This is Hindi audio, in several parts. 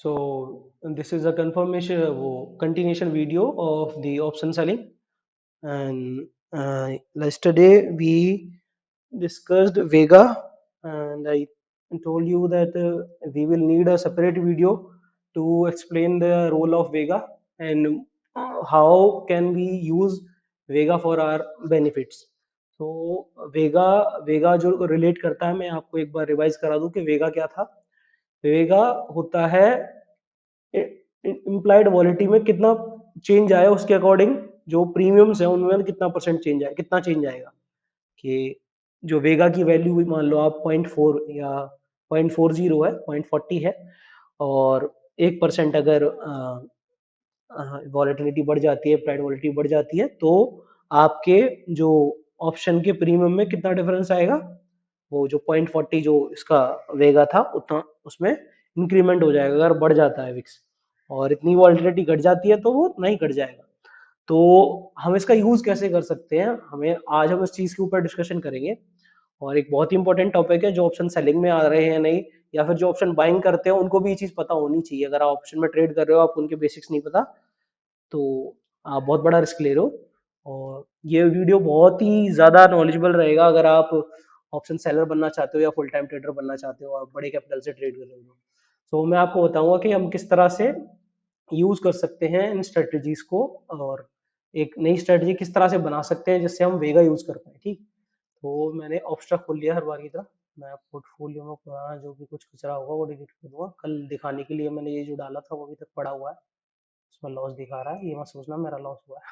So this is a confirmation, continuation video of the option selling, and yesterday we discussed Vega, and I told you that we will need a separate video to explain the role of Vega and how can we use Vega for our benefits. तो वेगा जो रिलेट करता है, मैं आपको एक बार रिवाइज करा दूं कि वेगा क्या था। वेगा होता है इम्प्लाइड वॉलिटी में कितना चेंज आया, उसके अकॉर्डिंग जो प्रीमियम्स है उनमें कितना परसेंट चेंज आए, कितना चेंज आएगा। कि जो वेगा की वैल्यू भी मान लो आप 0.4 या 0.40 है, 0.40 है, और 1% अगर वॉलेटिलिटी बढ़ जाती है, प्राइड वॉलेटिलिटी बढ़ जाती है, तो आपके जो ऑप्शन के प्रीमियम में कितना डिफरेंस आएगा, वो जो 0.40 जो इसका वेगा था उतना उसमें इंक्रीमेंट हो जाएगा अगर बढ़ जाता है विक्स, और इतनी वॉलेटिलिटी घट जाती है तो वो नहीं घट जाएगा। तो हम इसका यूज कैसे कर सकते हैं, हमें आज हम इस चीज के ऊपर डिस्कशन करेंगे। और एक बहुत ही इंपॉर्टेंट टॉपिक है, जो ऑप्शन सेलिंग में आ रहे हैं नहीं, या फिर जो ऑप्शन बाइंग करते हैं उनको भी ये चीज पता होनी चाहिए। अगर आप ऑप्शन में ट्रेड कर रहे हो, आप उनके बेसिक्स नहीं पता, तो आप बहुत बड़ा रिस्क ले रहे हो। और ये वीडियो बहुत ही ज़्यादा नॉलेजेबल रहेगा अगर आप ऑप्शन सेलर बनना चाहते हो या फुल टाइम ट्रेडर बनना चाहते हो और बड़े कैपिटल से ट्रेड कर रहे हो। तो मैं आपको बताऊंगा कि हम किस तरह से यूज़ कर सकते हैं इन स्ट्रेटजीज को, और एक नई स्ट्रेटजी किस तरह से बना सकते हैं जिससे हम वेगा यूज़ कर पाए। ठीक, तो मैंने ऑप्स्ट्रा खोल लिया हर बार की तरह। मैं पोर्टफोलियो में पुराना जो भी कुछ कचरा होगा वो डिलीट कर दूंगा। कल दिखाने के लिए मैंने ये जो डाला था वो अभी तक पड़ा हुआ है, उसमें लॉस दिखा रहा है, ये मत सोचना मेरा लॉस हुआ है।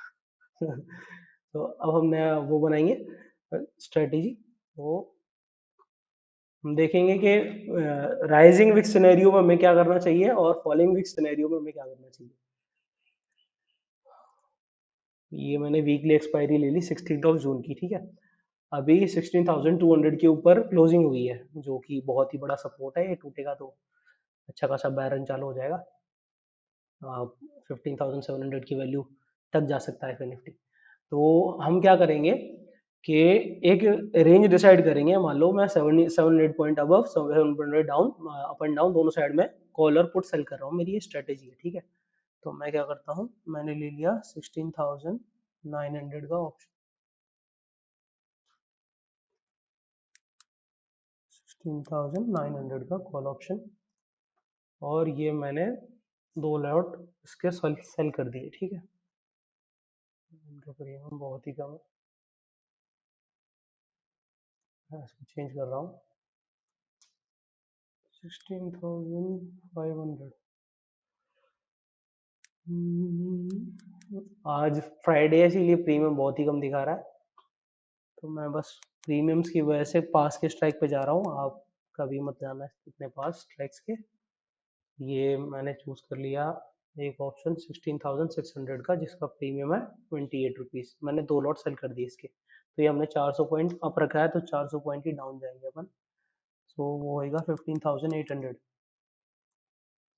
तो अब हम नया वो बनाएंगे स्ट्रेटेजी। वो हम देखेंगे कि राइजिंग विक्स सिनेरियो में हमें क्या करना चाहिए और फॉलिंग विक्स सिनेरियो में हमें क्या करना चाहिए। ये मैंने वीकली एक्सपायरी ले ली 16 जून की। ठीक है, अभी 16,200 के ऊपर क्लोजिंग हुई है, जो कि बहुत ही बड़ा सपोर्ट है। ये टूटेगा तो अच्छा खासा बैरन चालू हो जाएगा, 15,700 की वैल्यू तक जा सकता है निफ्टी। तो हम क्या करेंगे कि एक रेंज डिसाइड करेंगे। मान लो मैं 700 point above 700 down, up and down दोनों साइड में कॉल और पुट सेल कर रहा हूँ, मेरी ये स्ट्रेटेजी है। ठीक है, तो मैं क्या करता हूँ, मैंने ले लिया 16,900 का ऑप्शन, 16,900 का कॉल ऑप्शन, और ये मैंने 2 लॉट इसके सेल कर दिए। ठीक है, इनका प्रीमियम बहुत ही कम है, मैं इसको चेंज कर रहा हूँ 16,500। आज फ्राइडे है इसीलिए प्रीमियम बहुत ही कम दिखा रहा है, तो मैं बस प्रीमियम्स की वजह से पास के स्ट्राइक पे जा रहा हूँ। आप कभी मत जाना इतने पास स्ट्राइक्स के। ये मैंने चूज कर लिया एक ऑप्शन 16,600 का, जिसका प्रीमियम है 28 रुपीज़। मैंने 2 लॉट सेल कर दिए इसके, तो ये हमने 400 पॉइंट अप रखा है, तो 400 पॉइंट ही डाउन जाएंगे अपन। सो वो होएगा 15,800,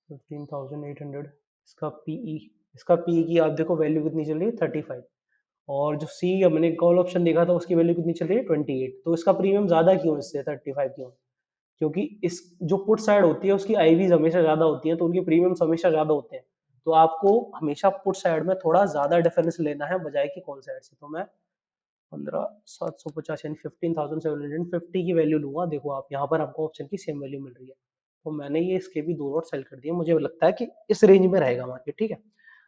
15,800। इसका पीई, इसका पीई की आप देखो वैल्यू कितनी चल रही है, 35। और जो सी हमने कॉल ऑप्शन देखा था उसकी वैल्यू कितनी चल रही है, 28। तो इसका प्रीमियम ज़्यादा क्यों इससे 35 क्यों? क्योंकि इस जो पुट साइड होती है उसकी आईवीज हमेशा ज़्यादा होती है, तो उनके प्रीमियम्स हमेशा ज़्यादा होते हैं। तो आपको हमेशा पुट साइड में थोड़ा ज़्यादा डिफरेंस लेना है बजाय कि कॉल साइड से। तो मैं 15,750 यानी 15,750 की वैल्यू लूंगा। देखो आप यहाँ पर आपको ऑप्शन की सेम वैल्यू मिल रही है, तो मैंने ये इसके भी 2 लॉट सेल कर दिए। मुझे लगता है कि इस रेंज में रहेगा मार्केट। ठीक है,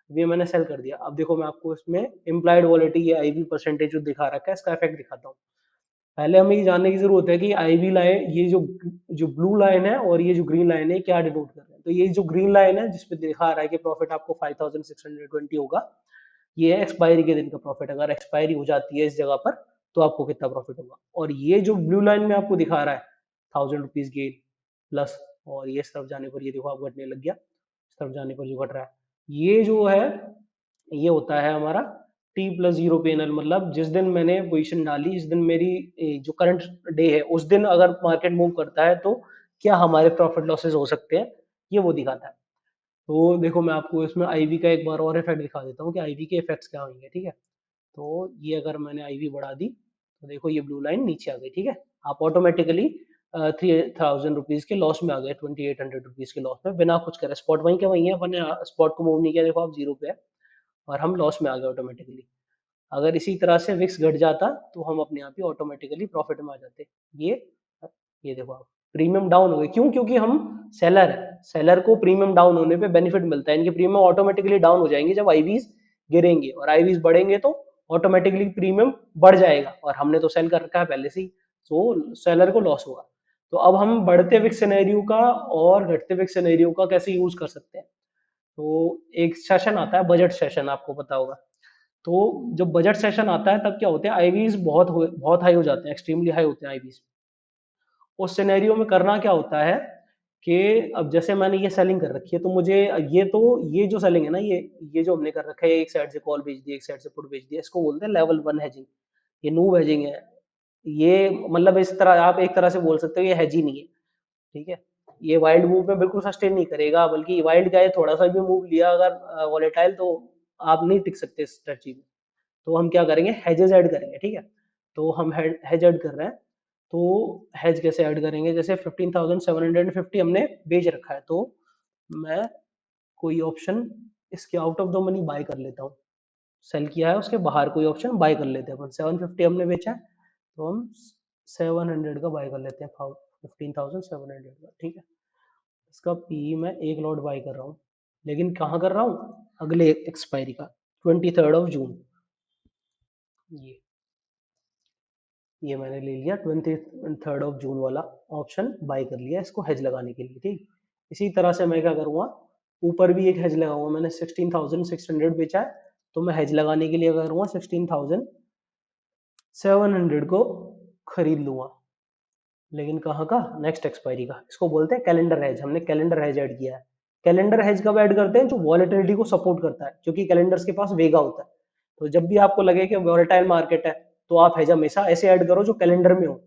ये मैंने सेल कर दिया। अब देखो मैं आपको इसमें इम्प्लाइड वॉलिटी या आईवी परसेंटेज जो दिखा रखा है इसका इफेक्ट दिखाता हूँ। पहले हमें ये जानने की जरूरत है कि आईवी लाइन, ये जो जो ब्लू लाइन है और ये जो ग्रीन लाइन है क्या डिनोट कर रहे हैं। तो ये जो ग्रीन लाइन है जिसपे दिखा रहा है कि प्रॉफिट आपको 5,620 होगा, ये है एक्सपायरी के दिन का प्रॉफिट। अगर एक्सपायरी हो जाती है इस जगह पर तो आपको कितना प्रॉफिट होगा। और ये जो ब्लू लाइन में आपको दिखा रहा है 1,000 रुपीज गेन प्लस, और ये इस तरफ जाने पर ये देखो आप घटने लग गया, इस तरफ जाने पर जो घट रहा है ये जो है, ये होता है हमारा टी प्लस जीरो पेनल। मतलब जिस दिन मैंने पोजीशन डाली, जिस दिन मेरी जो करंट डे है उस दिन अगर मार्केट मूव करता है तो क्या हमारे प्रॉफिट लॉसेस हो सकते हैं, ये वो दिखाता है। तो देखो मैं आपको इसमें आईवी का एक बार और इफेक्ट दिखा देता हूँ कि आईवी के इफेक्ट्स क्या होंगे। ठीक है, तो ये अगर मैंने आईवी बढ़ा दी तो देखो ये ब्लू लाइन नीचे आ गई। ठीक है, आप ऑटोमेटिकली ₹3000 के लॉस में आ गए, ₹2800 के लॉस में, बिना कुछ करे। स्पॉट वहीं के वहीं है, अपन ने स्पॉट को मूव नहीं किया, देखो आप जीरो पे है और हम लॉस में आ गए ऑटोमेटिकली। अगर इसी तरह से विक्स घट जाता तो हम अपने आप ही ऑटोमेटिकली प्रॉफिट में आ जाते। ये ये देखो आप, प्रीमियम डाउन हो गए, क्यों? क्योंकि हम सेलर है, सेलर को प्रीमियम डाउन होने पे बेनिफिट मिलता है, इनके प्रीमियम ऑटोमेटिकली डाउन हो जाएंगे जब आईवीज गिरेंगे, और आईवीज बढ़ेंगे तो ऑटोमेटिकली प्रीमियम बढ़ जाएगा, और हमने तो सेल कर रखा है पहले से ही, तो सेलर को लॉस होगा। तो अब हम बढ़ते विक्स सिनेरियो का और घटते विक्स सिनेरियो का कैसे यूज कर सकते हैं? तो एक सेशन आता है बजट सेशन, आपको पता होगा। तो जब बजट सेशन आता है तब क्या होते हैं, आईवीज बहुत हाई हो जाते हैं, एक्सट्रीमली हाई होते हैं आईवीज। उस सिनेरियो में करना क्या होता है कि अब जैसे मैंने ये सेलिंग कर रखी है, तो मुझे ये जो सेलिंग है ना, ये जो हमने कर रखा है, एक साइड से कॉल बेच दी, एक साइड से पुट बेच दिया, इसको बोलते हैं लेवल 1 हैजिंग। ये नूब हैजिंग है। ये मतलब इस तरह आप एक तरह से बोल सकते हो ये हैज ही नहीं है, ठीक है। ये वाइल्ड मूव में बिल्कुल सस्टेन नहीं करेगा, बल्कि वाइल्ड का ये थोड़ा सा भी मूव लिया अगर वॉलेटाइल, तो आप नहीं टिक सकते इस स्ट्रेटजी में। तो हम क्या करेंगे, हेजेस ऐड करेंगे, ठीक है। तो हम हेज ऐड कर रहे हैं, तो हेज कैसे ऐड करेंगे, जैसे 15,750 हमने बेच रखा है, तो मैं कोई ऑप्शन इसके out of the money by कर लेता हूँ। सेल किया है उसके बाहर कोई ऑप्शन बाय कर लेते हैं अपन, 750 हमने बेचा है, तो हम 700 का बाय कर लेते हैं, 15,700 का, ठीक है। इसका पी मैं एक लॉट बाय कर रहा हूँ, लेकिन कहाँ कर रहा हूँ, अगले एक्सपायरी का, 23 जून। ये ये मैंने ले लिया 23 जून वाला ऑप्शन बाय कर लिया, इसको हेज लगाने के लिए, ठीक। इसी तरह से मैं क्या करूँगा, ऊपर भी एक हेज लगाऊंगा, मैंने 16,600 बेचा है, तो मैं हेज लगाने के लिए क्या करूँगा, 16,700 को खरीद लूंगा, लेकिन कहाँ का, नेक्स्ट एक्सपायरी का। इसको बोलते हैं कैलेंडर हेज, हमने कैलेंडर हेज ऐड किया है। कैलेंडर हेज कब ऐड करते हैं, जो वॉलेटिलिटी को सपोर्ट करता है, क्योंकि कैलेंडर्स के पास वेगा होता है। तो जब भी आपको लगे कि वॉलेटाइल मार्केट है, तो आप हेज हमेशा ऐसे ऐड करो जो कैलेंडर में हो,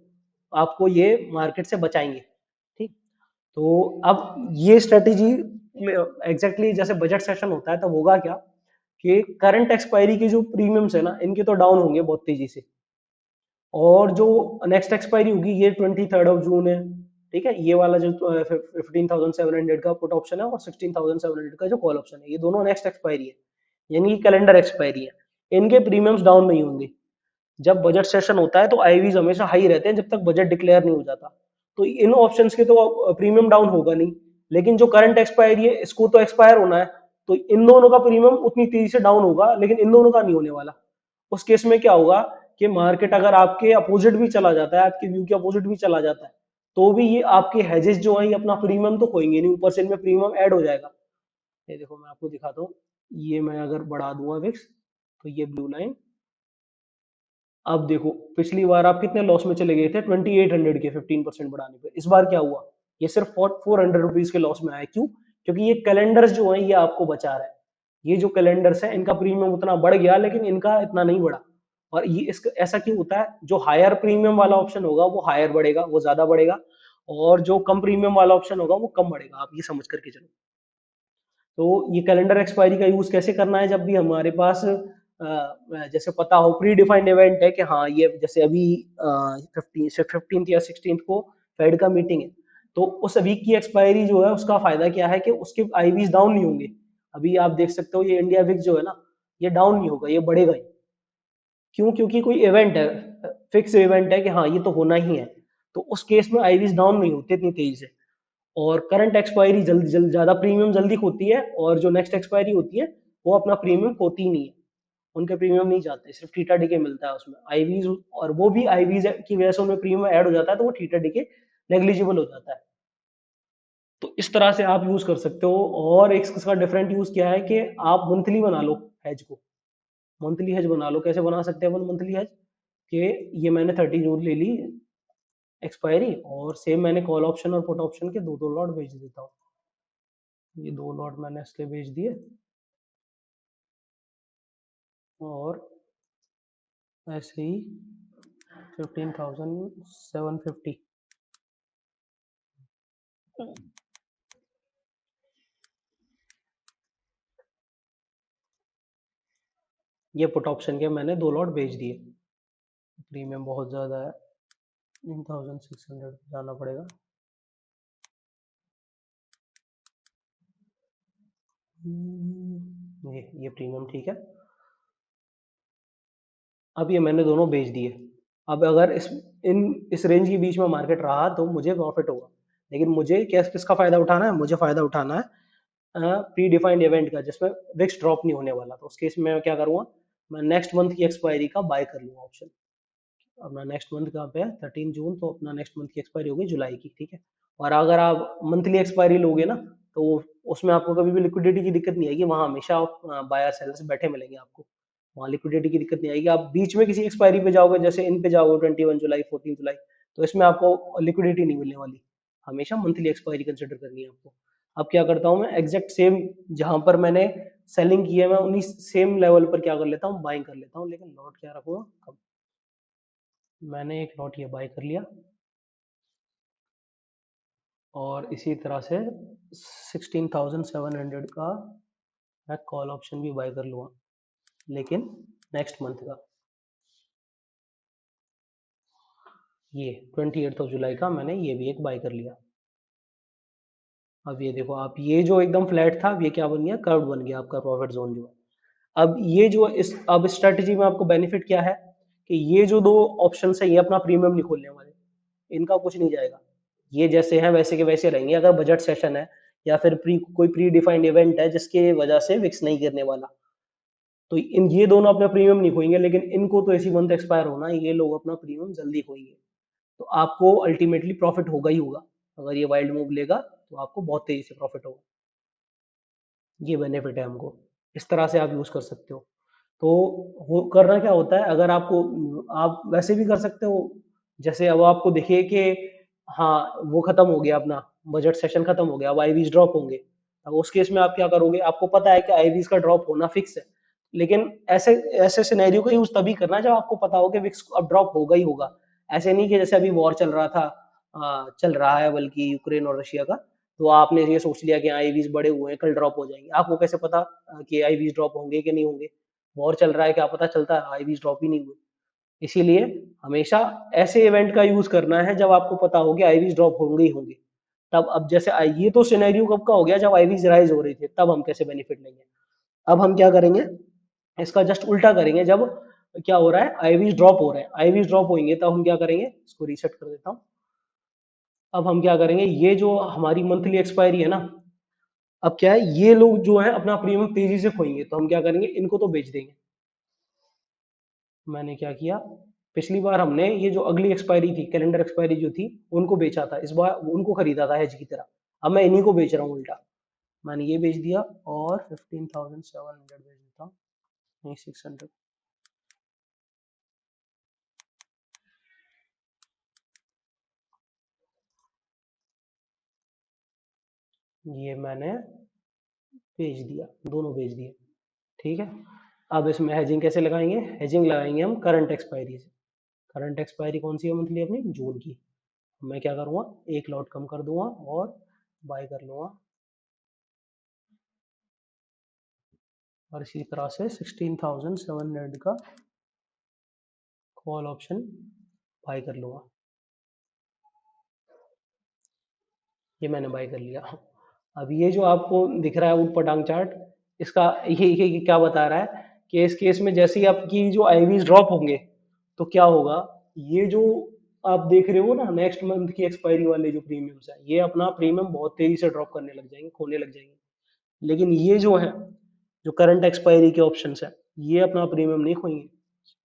आपको ये मार्केट से बचाएंगे, ठीक। तो अब ये स्ट्रेटेजी एग्जैक्टली जैसे बजट सेशन होता है तब होगा क्या, कि करंट एक्सपायरी के जो प्रीमियम्स है ना, इनके तो डाउन होंगे बहुत तेजी से, और जो नेक्स्ट एक्सपायरी होगी ये 23 जून है, ठीक है। ये वाला जो 15,700 का पुट ऑप्शन है और 16,700 का जो कॉल ऑप्शन है, ये दोनों नेक्स्ट एक्सपायरी है, यानी कैलेंडर एक्सपायरी है। इनके प्रीमियम्स डाउन नहीं होंगे। जब बजट सेशन होता है तो आईवीज हमेशा हाई रहते हैं जब तक बजट डिक्लेयर नहीं हो जाता, तो इन ऑप्शंस के तो प्रीमियम डाउन होगा नहीं, लेकिन जो करंट एक्सपायरी है इसको तो एक्सपायर होना है, तो इन दोनों का प्रीमियम उतनी तेजी से डाउन होगा, लेकिन इन दोनों का नहीं होने वाला। उस केस में क्या होगा कि मार्केट अगर आपके अपोजिट भी चला जाता है, आपके व्यू के अपोजिट भी चला जाता है, तो भी ये आपके हेजेस जो हैं ये अपना प्रीमियम तो खोएंगे नहीं, ऊपर से इनमें प्रीमियम ऐड हो जाएगा। ये देखो मैं आपको दिखाता हूँ, ये मैं अगर बढ़ा दूंगा विक्स, तो ये ब्लू लाइन, अब देखो पिछली बार आप कितने लॉस में चले गए थे, 2800 के 15% बढ़ाने पे। इस बार क्या हुआ, ये सिर्फ 400 रुपीज के लॉस में आया, क्यों? क्योंकि ये कैलेंडर्स जो है ये आपको बचा रहा है। ये जो कैलेंडर्स है इनका प्रीमियम उतना बढ़ गया, लेकिन इनका इतना नहीं बढ़ा। और ये इसका ऐसा क्यों होता है, जो हायर प्रीमियम वाला ऑप्शन होगा वो हायर बढ़ेगा, वो ज्यादा बढ़ेगा, और जो कम प्रीमियम वाला ऑप्शन होगा वो कम बढ़ेगा, आप ये समझ करके चलो। तो ये कैलेंडर एक्सपायरी का यूज कैसे करना है, जब भी हमारे पास जैसे पता हो प्री डिफाइंड इवेंट है कि हाँ ये जैसे अभी 15 या 16 को फेड का मीटिंग है, तो उस वीक की एक्सपायरी जो है उसका फायदा क्या है कि उसके आईवीज डाउन नहीं होंगे। अभी आप देख सकते हो ये इंडिया विक जो है ना, ये डाउन नहीं होगा, ये बढ़ेगा ही। क्यों? क्योंकि कोई इवेंट है, फिक्स इवेंट है कि हाँ ये तो होना ही है, तो उस केस में आईवीज डाउन नहीं होती इतनी तेजी से। और करंट एक्सपायरी जल्दी जल्दी ज्यादा प्रीमियम जल्दी खोती है, और जो नेक्स्ट एक्सपायरी होती है वो अपना प्रीमियम खोती ही नहीं है, उनके प्रीमियम नहीं जाते, सिर्फ थीटा डीके मिलता है उसमें आईवीज, और वो भी आईवीज की वजह से उनमें प्रीमियम ऐड हो जाता है, तो वो थीटा डीके नेग्लिजिबल हो जाता है। तो इस तरह से आप यूज कर सकते हो। और एक इसका डिफरेंट यूज क्या है कि आप मंथली बना लो हेज को, मंथली हेज बना लो। कैसे बना सकते हैं अपन मंथली हेज, कि ये मैंने 30 जून ले ली एक्सपायरी, और सेम मैंने कॉल ऑप्शन और पुट ऑप्शन के दो दो लॉट बेच देता हूँ। ये दो लॉट मैंने इसलिए बेच दिए, और ऐसे ही 15,750, ये पुट ऑप्शन के मैंने दो लॉट बेच दिए। प्रीमियम बहुत ज़्यादा है, 1600 जाना पड़ेगा। ये प्रीमियम ठीक है। अब ये मैंने दोनों बेच दिए। अब अगर इस रेंज के बीच में मार्केट रहा तो मुझे प्रॉफिट होगा, लेकिन मुझे क्या किसका फायदा उठाना है? मुझे फायदा उठाना है प्री डिफाइंड इवेंट का, जिसमें विक्स ड्रॉप नहीं होने वाला। तो उस केस में मैं क्या करूंगा, मैं नेक्स्ट मंथ की एक्सपायरी का बाय कर लूंगा ऑप्शन। अपना नेक्स्ट मंथ कहाँ पे है? 13 जून, तो अपना नेक्स्ट मंथ की एक्सपायरी होगी जुलाई की, ठीक है। और अगर आप मंथली एक्सपायरी लोगे ना, तो उसमें आपको कभी भी लिक्विडिटी की दिक्कत नहीं आएगी। वहां हमेशा आप बायर सेलर्स बैठे मिलेंगे आपको, वहाँ लिक्विडिटी की दिक्कत नहीं आएगी। आप बीच में किसी एक्सपायरी पे जाओगे, जैसे इन पे जाओगे 21 जुलाई, 14 जुलाई, तो इसमें आपको लिक्विडिटी नहीं मिलने वाली। हमेशा मंथली एक्सपायरी कंसिडर करनी है आपको। अब क्या करता हूँ मैं, एग्जैक्ट सेम जहां पर मैंने सेलिंग की है, मैं उन्हीं सेम लेवल पर क्या कर लेता हूँ, बाइंग कर लेता हूँ। लेकिन लॉट क्या रखूंगा, मैंने एक लॉट ये बाय कर लिया, और इसी तरह से 16,700 का मैं कॉल ऑप्शन भी बाय कर लूँगा, लेकिन नेक्स्ट मंथ का। ये 28 जुलाई का मैंने ये भी एक बाय कर लिया। अब ये देखो आप, ये जो एकदम फ्लैट था, अब ये क्या बन गया, कर्व बन गया आपका प्रॉफिट जोन जो है। अब ये जो इस अब स्ट्रेटजी में आपको बेनिफिट क्या है, कि ये जो दो ऑप्शन है, ये अपना प्रीमियम नहीं खोलने वाले, इनका कुछ नहीं जाएगा। ये जैसे हैं वैसे के वैसे रहेंगे। अगर बजट सेशन है, या फिर कोई प्री डिफाइंड इवेंट है जिसके वजह से विक्स नहीं गिरने वाला, तो इन ये दोनों अपना प्रीमियम नहीं खोएंगे। लेकिन इनको तो इसी मंथ एक्सपायर होना है, ये लोग अपना प्रीमियम जल्दी खोएंगे। तो आपको अल्टीमेटली प्रॉफिट होगा ही होगा। अगर ये वाइल्ड मूव लेगा तो आपको बहुत तेजी से प्रॉफिट होगा। ये बेनिफिट है हमको, इस तरह से आप यूज कर सकते हो। तो वो करना क्या होता है, अगर आपको, आप वैसे भी कर सकते हो। जैसे अब आपको देखिए कि हाँ, वो खत्म हो गया अपना, बजट सेशन खत्म हो गया, अब आईवीज ड्रॉप होंगे। अब उस केस में आप क्या करोगे, आपको पता है कि आईवीज का ड्रॉप होना फिक्स है। लेकिन ऐसे ऐसे सिनेरियो का यूज तभी करना जब आपको पता हो कि विक्स अब ड्रॉप होगा ही होगा। ऐसे नहीं कि जैसे अभी वॉर चल रहा था, चल रहा है बल्कि यूक्रेन और रशिया का, तो आपने ये सोच लिया कि आईवीज बड़े हुए हैं, कल ड्रॉप हो जाएंगे। आपको कैसे पता कि आईवीज ड्रॉप होंगे कि नहीं होंगे? वॉर चल रहा है, क्या पता चलता है आईवीज ड्रॉप ही नहीं हुए। इसीलिए हमेशा ऐसे इवेंट का यूज करना है जब आपको पता हो कि आईवीज ड्रॉप होंगे ही होंगे। तब, अब जैसे ये तो सिनेरियो कब का हो गया, जब आईवीज राइज हो रही थी, तब हम कैसे बेनिफिट लेंगे। अब हम क्या करेंगे, इसका जस्ट उल्टा करेंगे। जब क्या हो रहा है, आईवीज ड्रॉप हो रहे हैं, आईवीज ड्रॉप होंगे, तब हम क्या करेंगे, इसको रीसेट कर देता हूँ। अब हम क्या करेंगे, ये जो हमारी मंथली एक्सपायरी है ना, अब क्या है, ये लोग जो है अपना प्रीमियम तेजी से खोएंगे, तो हम क्या करेंगे, इनको तो बेच देंगे। मैंने क्या किया, पिछली बार हमने ये जो अगली एक्सपायरी थी, कैलेंडर एक्सपायरी जो थी, उनको बेचा था। इस बार उनको खरीदा था हेज की तरह। अब मैं इन्हीं को बेच रहा हूँ उल्टा। मैंने ये बेच दिया, और 15,700 बेच देता हूँ, नहीं 600। ये मैंने बेच दिया, दोनों बेच दिए, ठीक है। अब इसमें हेजिंग कैसे लगाएंगे, हेजिंग लगाएंगे हम करंट एक्सपायरी से। करंट एक्सपायरी कौन सी है मंथली अपनी, जून की। मैं क्या करूँगा, एक लॉट कम कर दूंगा और बाय कर लूँगा, और इसी तरह से 16,700 का कॉल ऑप्शन बाय कर लूँगा। ये मैंने बाय कर लिया। अब ये जो आपको दिख रहा है ऊट पटांग चार्ट, इसका ये क्या बता रहा है, कि इस केस में जैसे ही आपकी जो आईवीज ड्रॉप होंगे, तो क्या होगा, ये जो आप देख रहे हो ना, नेक्स्ट मंथ की एक्सपायरी वाले जो प्रीमियम्स है, ये अपना प्रीमियम बहुत तेजी से ड्रॉप करने लग जाएंगे, खोने लग जाएंगे। लेकिन ये जो है, जो करंट एक्सपायरी के ऑप्शंस है, ये अपना प्रीमियम नहीं खोएंगे,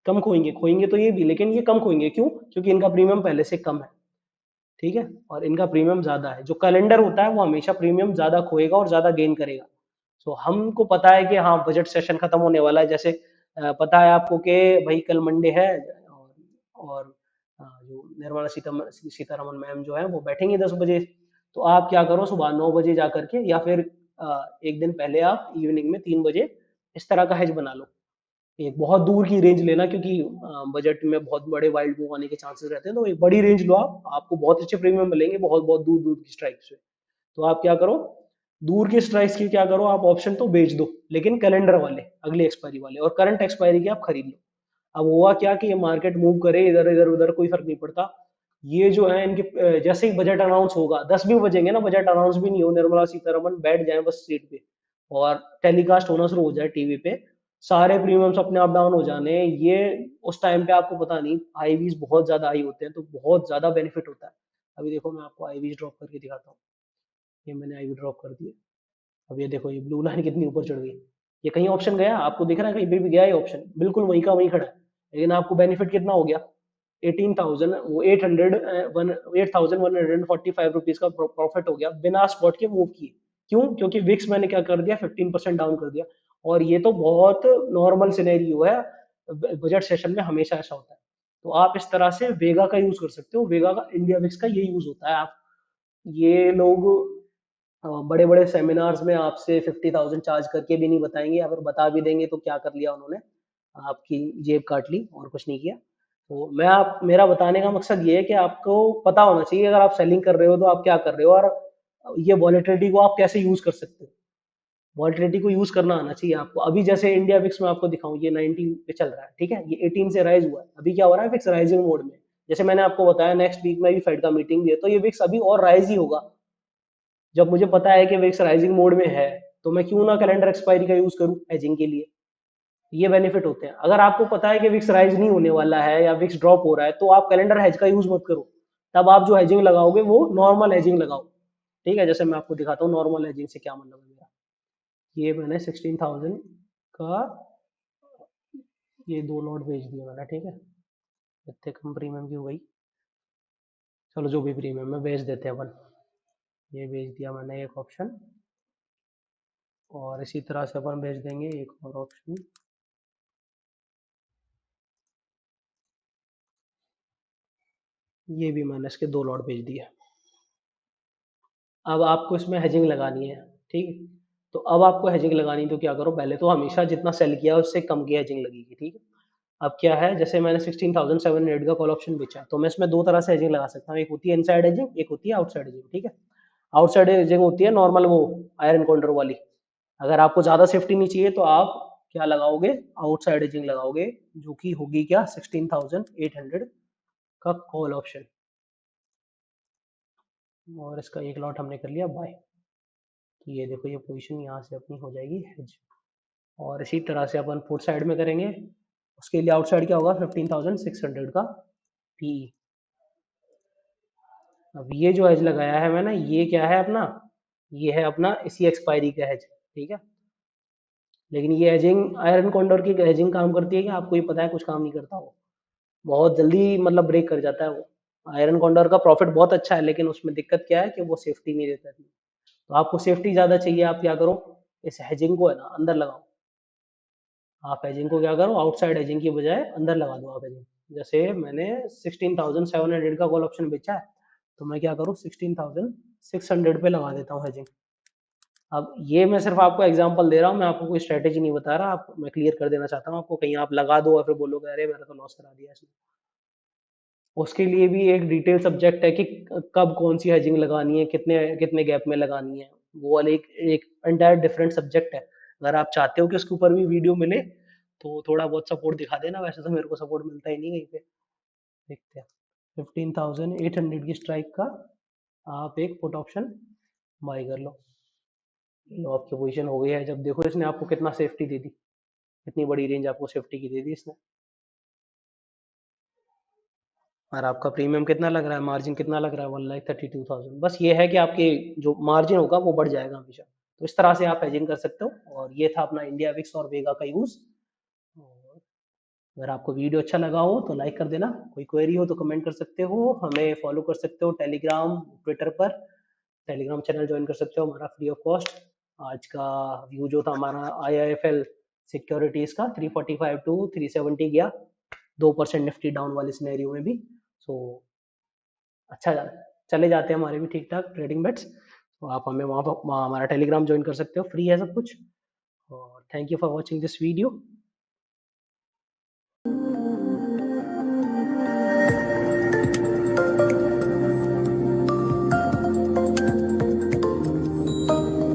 कम खोएंगे। खोएंगे तो ये भी, लेकिन ये कम खोएंगे, क्यों? क्योंकि इनका प्रीमियम पहले से कम है, ठीक है, और इनका प्रीमियम ज्यादा है। जो कैलेंडर होता है वो हमेशा प्रीमियम ज्यादा खोएगा और ज्यादा गेन करेगा। सो हमको पता है कि हाँ, बजट सेशन खत्म होने वाला है। जैसे पता है आपको कि भाई कल मंडे है, और जो निर्मला सीतारमन मैम जो है वो बैठेंगे 10 बजे। तो आप क्या करो, सुबह 9 बजे जा करके, या फिर एक दिन पहले आप इवनिंग में 3 बजे इस तरह का हेज बना लो। एक बहुत दूर की रेंज लेना, क्योंकि बजट में बहुत बड़े वाइल्ड मूव आने के चांसेस रहते हैं। तो एक बड़ी रेंज लो आप, आपको बहुत अच्छे प्रीमियम मिलेंगे, बहुत बहुत दूर दूर की स्ट्राइक्स पे। तो आप क्या करो, दूर के स्ट्राइक्स की क्या करो, आप ऑप्शन तो बेच दो, लेकिन कैलेंडर वाले, अगली एक्सपायरी वाले, और करंट एक्सपायरी के आप खरीद लो। अब हुआ क्या कि ये मार्केट मूव करे इधर इधर उधर, कोई फर्क नहीं पड़ता। ये जो है इनके जैसे ही बजट अनाउंस होगा, 10 भी बजेंगे ना, बजट अनाउंस भी नहीं हो, निर्मला सीतारमन बैठ जाए बस सीट पे और टेलीकास्ट होना शुरू हो जाए टीवी पे, सारे प्रीमियम्स अपने आप डाउन हो जाने, ये उस टाइम पे आपको पता नहीं आईवीज बहुत ज्यादा हाई होते हैं, तो बहुत ज्यादा बेनिफिट होता है। अभी देखो मैं आपको आईवीज ड्रॉप करके दिखाता हूँ। ये मैंने आईवी ड्रॉप कर दिया। अब ये देखो ये ब्लू लाइन कितनी ऊपर चढ़ गई। ये कहीं ऑप्शन गया आपको दिख रहा है, कहीं पे भी गया ये ऑप्शन, बिल्कुल वहीं का वहीं खड़ा है। लेकिन आपको बेनिफिट कितना हो गया, 18,000 वो 8,145 रुपीज का प्रॉफिट हो गया बिना स्पॉट के मूव किए। क्यों? क्योंकि विक्स मैंने क्या कर दिया, 15% डाउन कर दिया। और ये तो बहुत नॉर्मल सिनेरियो है, बजट सेशन में हमेशा ऐसा होता है। तो आप इस तरह से वेगा का यूज कर सकते हो, वेगा का इंडिया विक्स का ये यूज होता है। आप ये लोग बड़े बड़े सेमिनार्स में आपसे 50,000 चार्ज करके भी नहीं बताएंगे, अगर बता भी देंगे तो क्या कर लिया उन्होंने, आपकी जेब काट ली और कुछ नहीं किया। तो मैं आप मेरा बताने का मकसद ये है कि आपको पता होना चाहिए अगर आप सेलिंग कर रहे हो तो आप क्या कर रहे हो, और ये वॉलेटिलिटी को आप कैसे यूज कर सकते हो। वॉलेटिलिटी को यूज करना आना चाहिए आपको। अभी जैसे इंडिया विक्स में आपको दिखाऊं, ये 19 पे चल रहा है, ठीक है, ये 18 से राइज हुआ है, अभी क्या हो रहा है, विक्स राइजिंग मोड में। जैसे मैंने आपको बताया नेक्स्ट वीक में भी फेड का मीटिंग भी है, तो ये विक्स अभी और राइज ही होगा। जब मुझे पता है कि विक्स राइजिंग मोड में है, तो मैं क्यों ना कैलेंडर एक्सपायरी का यूज करूं हेजिंग के लिए। ये बेनिफिट होते हैं। अगर आपको पता है कि विक्स राइज नहीं होने वाला है या विक्स ड्रॉप हो रहा है, तो आप कैलेंडर हेज का यूज मत करो। तब आप जो हेजिंग लगाओगे वो नॉर्मल हेजिंग लगाओ। ठीक है, जैसे मैं आपको दिखाता हूँ नॉर्मल हेजिंग से क्या मतलब है मेरा। ये मैंने 16,000 का ये दो लॉट भेज दिया मैंने, ठीक है। इतने कम प्रीमियम की हो गई, चलो जो भी प्रीमियम है भेज देते हैं अपन। ये भेज दिया मैंने एक ऑप्शन, और इसी तरह से अपन भेज देंगे एक और ऑप्शन। ये भी मैंने इसके दो लॉट भेज दिए। अब आपको इसमें हेजिंग लगानी है, ठीक है। तो अब आपको हेजिंग लगानी, तो क्या करो, पहले तो हमेशा जितना सेल किया उससे कम की हेजिंग लगेगी, ठीक है। अब क्या है, जैसे मैंने 16,700 का कॉल ऑप्शन बेचा है, तो मैं इसमें दो तरह से हेजिंग लगा सकता हूँ, एक होती है इनसाइड हेजिंग, एक होती है आउटसाइड हेजिंग, ठीक है। आउटसाइड हेजिंग होती है नॉर्मल वो आयरन काउंटर वाली। अगर आपको ज़्यादा सेफ्टी नहीं चाहिए तो आप क्या लगाओगे, आउटसाइड हेजिंग लगाओगे, जो कि होगी क्या, 16,800 का कॉल ऑप्शन। और इसका एक लॉट हमने कर लिया बाय। तो ये देखो ये पोजीशन यहाँ से अपनी हो जाएगी हेज। और इसी तरह से अपन पुट साइड में करेंगे, उसके लिए आउटसाइड क्या होगा, 15,600 का पीई। अब ये जो हेज लगाया है मैंने, ये क्या है अपना, ये है अपना इसी एक्सपायरी का हेज, ठीक है। लेकिन ये हेजिंग आयरन कॉन्डोर की हेजिंग काम करती है कि आपको ये पता है कुछ काम नहीं करता, वो बहुत जल्दी मतलब ब्रेक कर जाता है वो। आयरन कॉन्डोर का प्रॉफिट बहुत अच्छा है, लेकिन उसमें दिक्कत क्या है कि वो सेफ्टी नहीं देता है। तो आपको सेफ्टी ज़्यादा चाहिए, आप क्या करो, इस हेजिंग को है ना अंदर लगाओ। आप हेजिंग को क्या करो, आउटसाइड हेजिंग की बजाय अंदर लगा दो आप हेजिंग। जैसे मैंने 16,700 का कॉल ऑप्शन बेचा है, तो मैं क्या करूँ, 16,600 पे लगा देता हूँ हेजिंग। अब ये मैं सिर्फ आपको एग्जांपल दे रहा हूँ, मैं आपको कोई स्ट्रेटेजी नहीं बता रहा, आप मैं क्लियर कर देना चाहता हूँ आपको, कहीं आप लगा दो और फिर बोलोगे अरे मैंने तो लॉस करा दिया इसमें। उसके लिए भी एक डिटेल सब्जेक्ट है कि कब कौन सी हेजिंग लगानी है, कितने कितने गैप में लगानी है। वो वाला एक एक एंटायर डिफरेंट सब्जेक्ट है। अगर आप चाहते हो कि उसके ऊपर भी वीडियो मिले तो थोड़ा बहुत सपोर्ट दिखा देना, वैसे तो मेरे को सपोर्ट मिलता ही नहीं कहीं पे। देखते हैं, 15,800 की स्ट्राइक का आप एक पुट ऑप्शन बाई कर लो। लो आपकी पोजीशन हो गई है। जब देखो इसने आपको कितना सेफ्टी दे दी, कितनी बड़ी रेंज आपको सेफ्टी की दे दी इसने। और आपका प्रीमियम कितना लग रहा है, मार्जिन कितना लग रहा है, 1,32,000। बस ये है कि आपके जो मार्जिन होगा वो बढ़ जाएगा हमेशा। तो इस तरह से आप हेजिंग कर सकते हो। और ये था अपना इंडिया विक्स और वेगा का यूज। और अगर आपको वीडियो अच्छा लगा हो तो लाइक कर देना, कोई क्वेरी हो तो कमेंट कर सकते हो, हमें फॉलो कर सकते हो टेलीग्राम ट्विटर पर, टेलीग्राम चैनल ज्वाइन कर सकते हो हमारा फ्री ऑफ कॉस्ट। आज का व्यू जो था हमारा IIFL सिक्योरिटीज का 345 टू 370 गया, 2% निफ्टी डाउन वाले सिनेरियो में भी। सो अच्छा चले जाते हैं हमारे भी ठीक ठाक ट्रेडिंग बेट्स। तो आप हमें वहाँ पर हमारा टेलीग्राम ज्वाइन कर सकते हो, फ्री है सब कुछ। और thank you for watching this video.